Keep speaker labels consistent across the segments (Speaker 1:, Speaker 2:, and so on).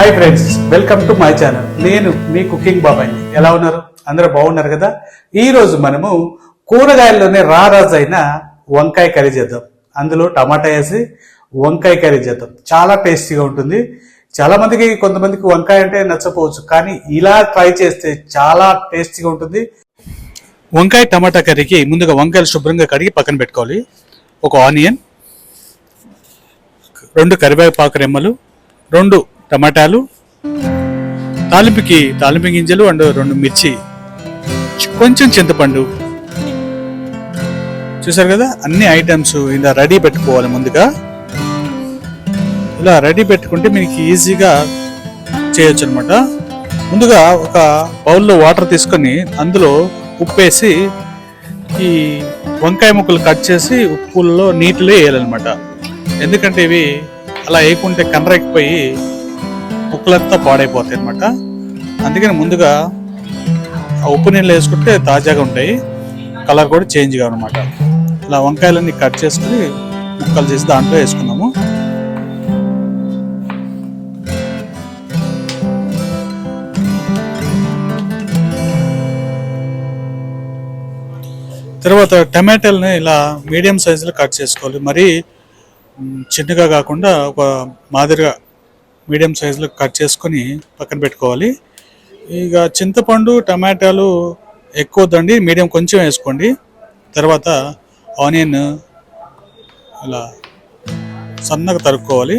Speaker 1: Hi friends, welcome to my channel. నేను మీ cooking బాబాయ్ని. ఎలా ఉన్నారు? అందరూ బాగున్నారు కదా? ఈ రోజు మనము కూరగాయల్లోనే రారాజు అయిన వంకాయ కర్రీ చేద్దాం. అందులో టమాటా వేసి వంకాయ కర్రీ చేద్దాం. చాలా టేస్టీగా ఉంటుంది. చాలా మందికి, కొంతమందికి వంకాయ అంటే నచ్చపోవచ్చు, కానీ ఇలా ట్రై చేస్తే చాలా టేస్టీగా ఉంటుంది. వంకాయ టమాటా కర్రీకి ముందుగా వంకాయలు శుభ్రంగా కడిగి పక్కన పెట్టుకోవాలి. ఒక ఆనియన్, 2 కరివేపాకు రెమ్మలు, 2 టమాటాలు, తాలింపు గింజలు అండ్ 2 మిర్చి, కొంచెం చింతపండు. చూసారు కదా, అన్ని ఐటమ్స్ ఇలా రెడీ పెట్టుకోవాలి. ముందుగా ఇలా రెడీ పెట్టుకుంటే మీకు ఈజీగా చేయొచ్చు అనమాట. ముందుగా ఒక బౌల్లో వాటర్ తీసుకొని అందులో ఉప్పు వేసి ఈ వంకాయ ముక్కలు కట్ చేసి ఉప్పుల్లో నీటిలో వేయాలన్నమాట. ఎందుకంటే ఇవి అలా వేయకుంటే కండ్రెక్కిపోయి ముక్కలంతా పాడైపోతాయి అనమాట. అందుకని ముందుగా ఆ ఉప్పు నీళ్ళు వేసుకుంటే తాజాగా ఉంటాయి, కలర్ కూడా చేంజ్ గా అనమాట. ఇలా వంకాయలన్నీ కట్ చేసుకుని ముక్కలు చేసి దాంట్లో వేసుకున్నాము. తర్వాత టమాటాలని ఇలా మీడియం సైజులో కట్ చేసుకోవాలి. మరీ చిన్నగా కాకుండా ఒక మాదిరిగా మీడియం సైజులో కట్ చేసుకొని పక్కన పెట్టుకోవాలి. ఇక చింతపండు, టమాటాలు ఎక్కువ వద్దండి, మీడియం కొంచెం వేసుకోండి. తర్వాత ఆనియన్ ఇలా సన్నగా తరుక్కోవాలి.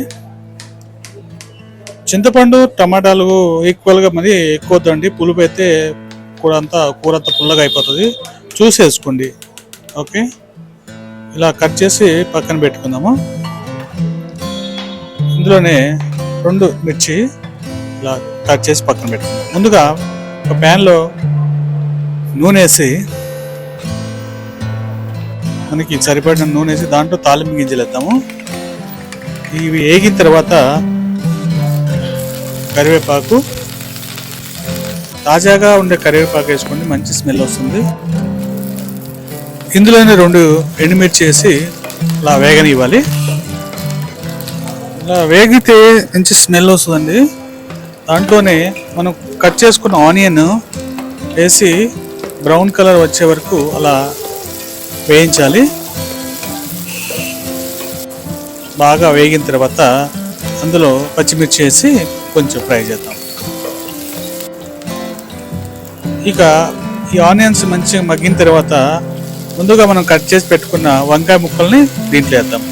Speaker 1: చింతపండు, టమాటాలు ఈక్వల్గా మరి ఎక్కువ వద్దండి, పులుపు అయితే కూర అంతా పుల్లగా అయిపోతుంది. చూసి వేసుకోండి. ఓకే, ఇలా కట్ చేసి పక్కన పెట్టుకుందాము. ఇందులోనే 2 మిర్చి ఇలా కట్ చేసి పక్కన పెట్టుకుందాం. ముందుగా ఒక ప్యాన్లో నూనె వేసి, మనకి సరిపడిన నూనె వేసి దాంట్లో తాలింపు గింజలు వేద్దాము. ఇవి వేగిన తర్వాత కరివేపాకు, తాజాగా ఉండే కరివేపాకు వేసుకోండి, మంచి స్మెల్ వస్తుంది. ఇందులోనే 2 ఎండుమిర్చి వేసి ఇలా వేగనివ్వాలి. ఇలా వేగితే మంచి స్మెల్ వస్తుందండి. దాంట్లోనే మనం కట్ చేసుకున్న ఆనియన్ వేసి బ్రౌన్ కలర్ వచ్చే వరకు అలా వేయించాలి. బాగా వేగిన తర్వాత అందులో పచ్చిమిర్చి వేసి కొంచెం ఫ్రై చేద్దాం. ఇక ఈ ఆనియన్స్ మంచిగా మగ్గిన తర్వాత ముందుగా మనం కట్ చేసి పెట్టుకున్న వంకాయ ముక్కల్ని దీంట్లో వేద్దాం.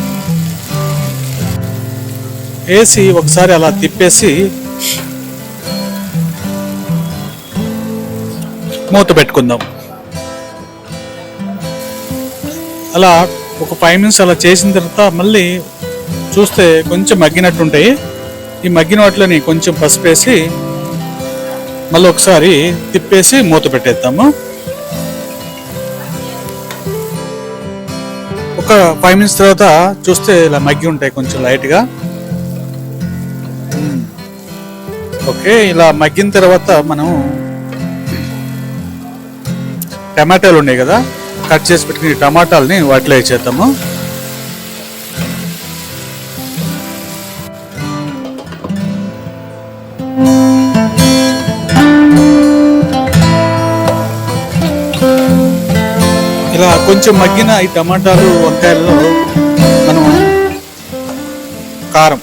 Speaker 1: వేసి ఒకసారి అలా తిప్పేసి మూత పెట్టుకుందాం. అలా ఒక 5 minutes అలా చేసిన తర్వాత మళ్ళీ చూస్తే కొంచెం మగ్గినట్టుంటాయి. ఈ మగ్గిన వాటిలోని కొంచెం పసుపు వేసి మళ్ళీ ఒకసారి తిప్పేసి మూత పెట్టేద్దాము. ఒక 5 minutes తర్వాత చూస్తే ఇలా మగ్గి ఉంటాయి కొంచెం లైట్గా. ఓకే, ఇలా మగ్గిన తర్వాత మనం టమాటాలు ఉన్నాయి కదా, కట్ చేసి పెట్టుకుని టమాటాలని వాటిలో వేసేద్దాము. ఇలా కొంచెం మగ్గిన ఈ టమాటాలు, వంకాయల్లో మనం కారం,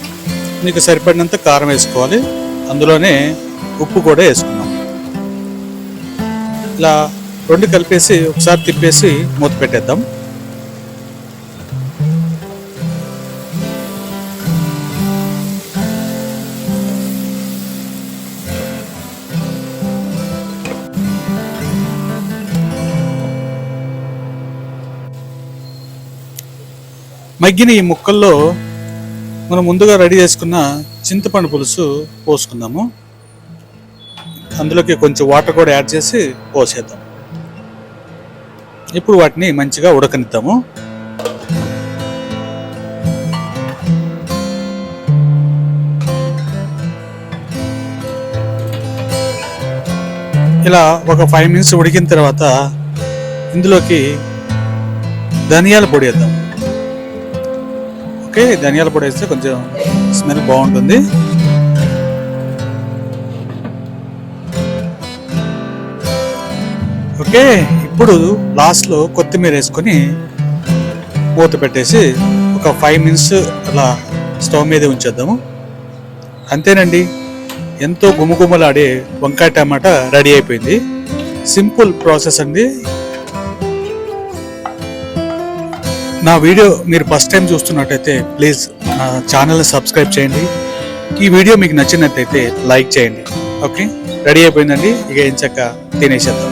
Speaker 1: మీకు సరిపడినంత కారం వేసుకోవాలి. అందులోనే ఉప్పు కూడా వేసుకున్నాం. ఇలా 2 కలిపేసి ఒకసారి తిప్పేసి మూత పెట్టేద్దాం. మగ్గిన ఈ ముక్కల్లో మనం ముందుగా రెడీ చేసుకున్న చింతపండు పులుసు పోసుకుందాము. అందులోకి కొంచెం వాటర్ కూడా యాడ్ చేసి పోసేద్దాం. ఇప్పుడు వాటిని మంచిగా ఉడకనిద్దాము. ఇలా ఒక 5 minutes ఉడికిన తర్వాత ఇందులోకి ధనియాల పొడి వేద్దాం. ఓకే, ధనియాల పొడి వేస్తే కొంచెం స్మెల్ బాగుంటుంది. ఓకే, ఇప్పుడు లాస్ట్లో కొత్తిమీర వేసుకొని మూత పెట్టేసి ఒక 5 మినిట్స్ అలా స్టవ్ మీదే ఉంచేద్దాము. అంతేనండి, ఎంతో గుమగుమలాడే వంకాయ టమాటా రెడీ అయిపోయింది. సింపుల్ ప్రాసెస్ అండి. నా వీడియో మీరు ఫస్ట్ టైం చూస్తున్నట్టయితే ప్లీజ్ నా ఛానల్ని సబ్స్క్రైబ్ చేయండి. ఈ వీడియో మీకు నచ్చినట్టయితే లైక్ చేయండి. ఓకే, రెడీ అయిపోయిందండి. ఇక ఎంచక్క తినేసేద్దాం.